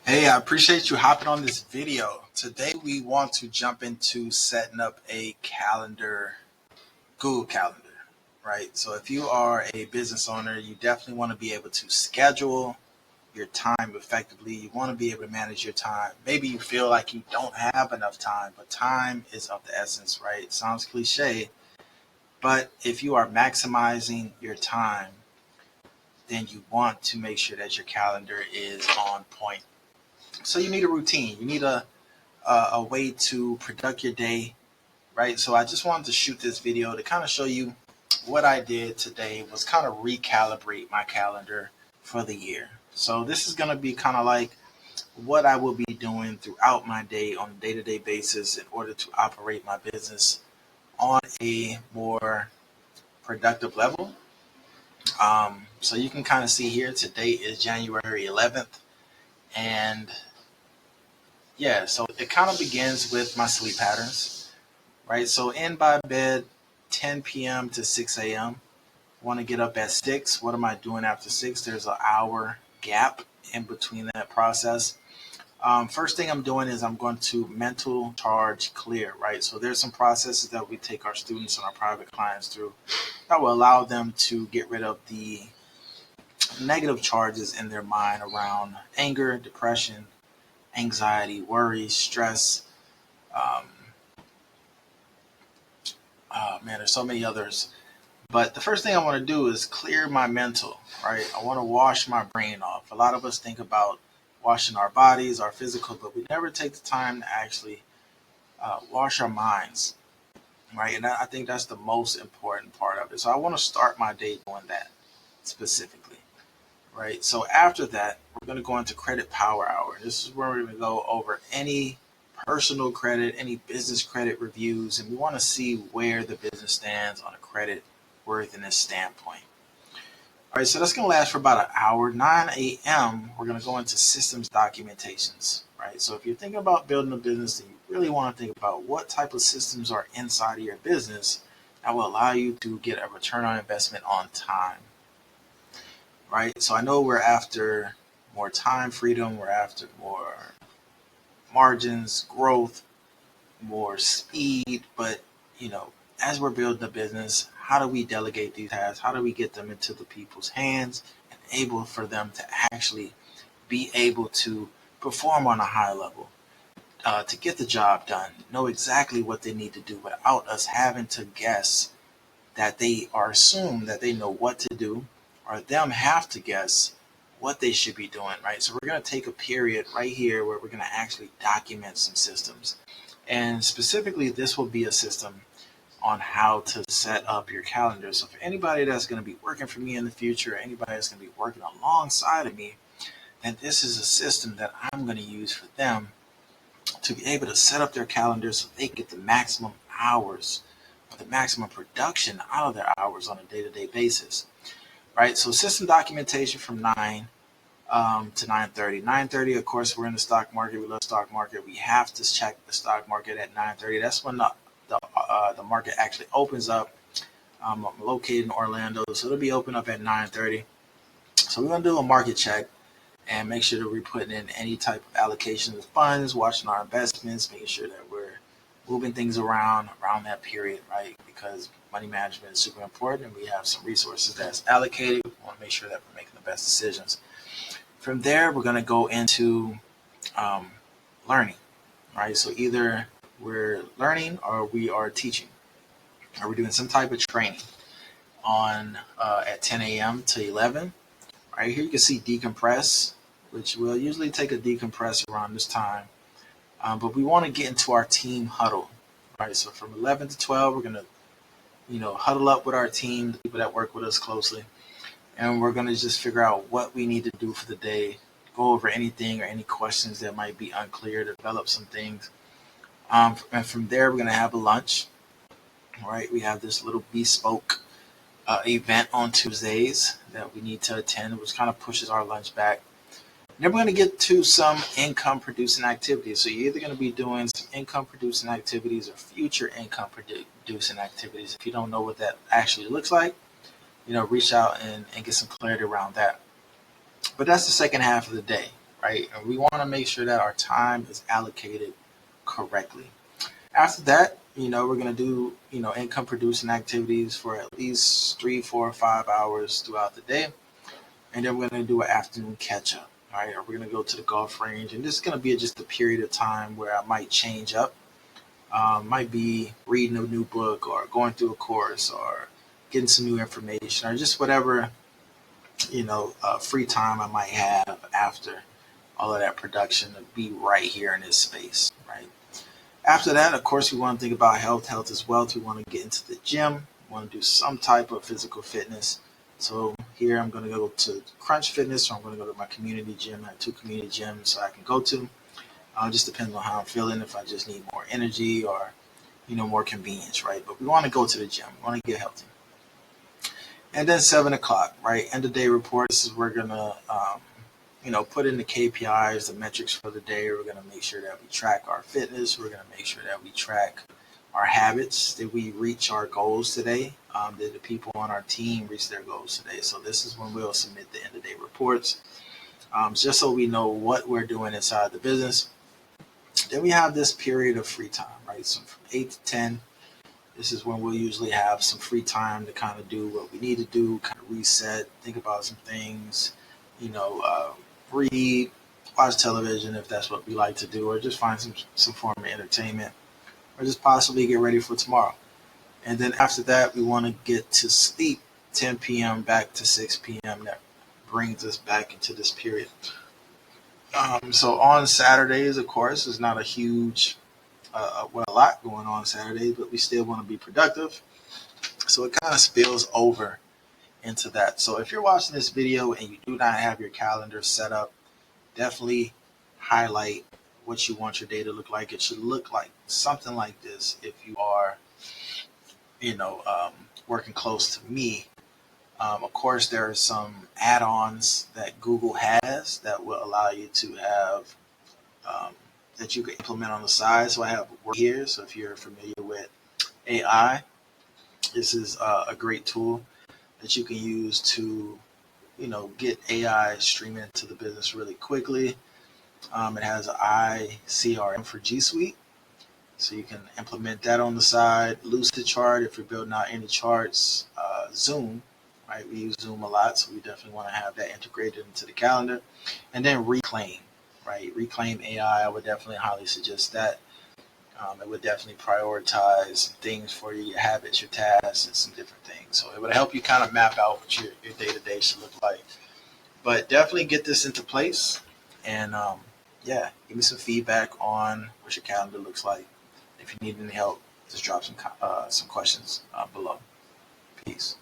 Hey, I appreciate you hopping on this video. Today we want to jump into setting up a calendar, Google Calendar, right? So if you are a business owner, you definitely want to be able to schedule your time effectively. You want to be able to manage your time. Maybe you feel like you don't have enough time, but time is of the essence, right? Sounds cliche, but if you are maximizing your time, then you want to make sure that your calendar is on point. So you need a routine. You need a way to product your day, right? So I just wanted to shoot this video to kind of show you what I did today was kind of recalibrate my calendar for the year. So this is going to be kind of like what I will be doing throughout my day on a day-to-day basis in order to operate my business on a more productive level. So you can kind of see here today is January 11th, and yeah, so it kind of begins with my sleep patterns, right? So in by bed 10 p.m. to 6 a.m. Want to get up at 6. What am I doing after 6? There's an hour gap in between that process. First thing I'm doing is I'm going to mental charge clear, right? So there's some processes that we take our students and our private clients through that will allow them to get rid of the negative charges in their mind around anger, depression, anxiety, worry, stress. Um, Man, there's so many others. But the first thing I want to do is clear my mental, right? I want to wash my brain off. A lot of us think about washing our bodies, our physical, but we never take the time to actually wash our minds, right? And I think that's the most important part of it. So I want to start my day doing that specifically, right? So after that, we're going to go into credit power hour. This is where we're going to go over any personal credit, any business credit reviews, and we want to see where the business stands on a credit worthiness standpoint. All right, so that's going to last for about an hour. 9 a.m., we're going to go into systems documentations, right? So if you're thinking about building a business, then you really want to think about what type of systems are inside of your business that will allow you to get a return on investment on time, right? So I know we're after more time freedom, we're after more margins, growth, more speed, but as we're building a business, how do we delegate these tasks? How do we get them into the people's hands and able for them to actually be able to perform on a high level, to get the job done, know exactly what they need to do without us having to guess that they are assumed that they know what to do, or them have to guess what they should be doing, right? So we're going to take a period right here where we're going to actually document some systems. And specifically, this will be a system on how to set up your calendar. So for anybody that's going to be working for me in the future, anybody that's going to be working alongside of me, then this is a system that I'm going to use for them to be able to set up their calendar so they get the maximum hours or the maximum production out of their hours on a day-to-day basis, right? So system documentation from 9 to 9:30. 9:30, of course, we're in the stock market. We love stock market. We have to check the stock market at 9:30. That's when the market actually opens up. I'm located in Orlando, so it'll be open up at 9:30. So we're gonna do a market check and make sure that we're putting in any type of allocation of funds, watching our investments, making sure that we're moving things around that period, right? Because money management is super important, and we have some resources that's allocated. We want to make sure that we're making the best decisions. From there, we're going to go into um, learning, right? So either we're learning or we are teaching, or we're doing some type of training on at 10 a.m. to 11. Right here, you can see decompress, which will usually take a decompress around this time. But we want to get into our team huddle, right? So from 11 to 12, we're going to, huddle up with our team, the people that work with us closely, and we're going to just figure out what we need to do for the day, go over anything or any questions that might be unclear, develop some things. And from there, we're going to have a lunch, right? We have this little bespoke event on Tuesdays that we need to attend, which kind of pushes our lunch back. Then we're going to get to some income producing activities. So you're either going to be doing some income producing activities or future income producing activities. If you don't know what that actually looks like, reach out and get some clarity around that. But that's the second half of the day, right? And we want to make sure that our time is allocated correctly. After that, we're going to do, income producing activities for at least 3, 4, 5 hours throughout the day. And then we're going to do an afternoon catch up. All right. Or we're going to go to the golf range. And this is going to be just a period of time where I might change up. Might be reading a new book or going through a course or getting some new information or just whatever, free time I might have after all of that production to be right here in this space, right? After that, of course, we want to think about health. Health is wealth. We want to get into the gym. We want to do some type of physical fitness. So here I'm going to go to Crunch Fitness, or I'm going to go to my community gym. I have 2 community gyms I can go to. Just depends on how I'm feeling. If I just need more energy or more convenience, right? But we want to go to the gym. We want to get healthy. And then 7 o'clock, right? End of day reports is we're gonna put in the KPIs, the metrics for the day. We're going to make sure that we track our fitness. We're going to make sure that we track our habits. Did we reach our goals today? Did the people on our team reach their goals today? So this is when we'll submit the end of day reports, just so we know what we're doing inside the business. Then we have this period of free time, right? So from 8 to 10, this is when we'll usually have some free time to kind of do what we need to do, kind of reset, think about some things, read, watch television if that's what we like to do, or just find some form of entertainment, or just possibly get ready for tomorrow. And then after that, we want to get to sleep 10 p.m. back to 6 p.m. That brings us back into this period. So on Saturdays, of course, is not a huge, a lot going on Saturdays, but we still want to be productive. So it kind of spills over into that. So if you're watching this video and you do not have your calendar set up, definitely highlight what you want your day to look like. It should look like something like this if you are, working close to me. Of course, there are some add-ons that Google has that will allow you to have that you can implement on the side. So I have work here. So if you're familiar with AI, this is a great tool that you can use to, get AI streaming into the business really quickly. It has ICRM for G Suite, so you can implement that on the side. Lucid Chart if you're building out any charts. Zoom, right? We use Zoom a lot, so we definitely want to have that integrated into the calendar. And then Reclaim, right? Reclaim AI, I would definitely highly suggest that. It would definitely prioritize things for you, your habits, your tasks, and some different things. So it would help you kind of map out what your day-to-day should look like. But definitely get this into place. And yeah, give me some feedback on what your calendar looks like. If you need any help, just drop some questions below. Peace.